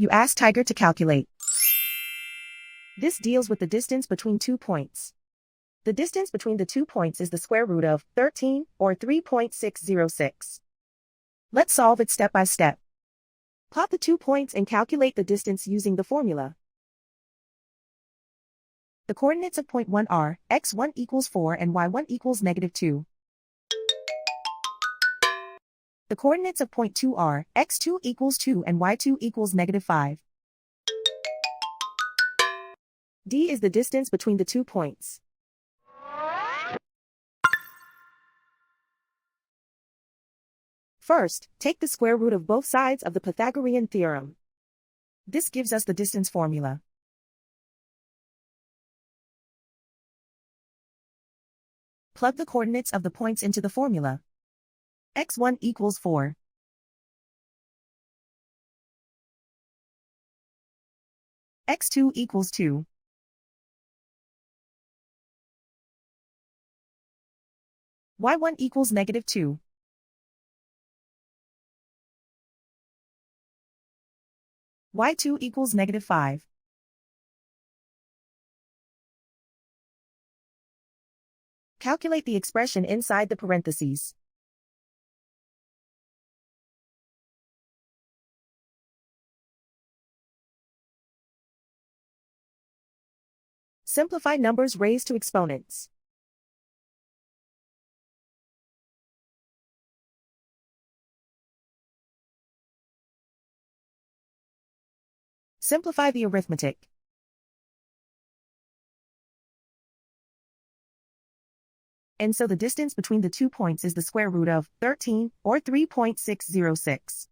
You ask Tiger to calculate. This deals with the distance between 2 points. The distance between the 2 points is the square root of 13, or 3.606. Let's solve it step by step. Plot the 2 points and calculate the distance using the formula. The coordinates of point 1 are x1 equals 4 and y1 equals -2. The coordinates of point 2 are x2 equals 2 and y2 equals -5. D is the distance between the 2 points. First, take the square root of both sides of the Pythagorean theorem. This gives us the distance formula. Plug the coordinates of the points into the formula. x1 equals 4. x2 equals 2. y1 equals -2. y2 equals -5. Calculate the expression inside the parentheses. Simplify numbers raised to exponents. Simplify the arithmetic. And so the distance between the 2 points is the square root of 13, or 3.606.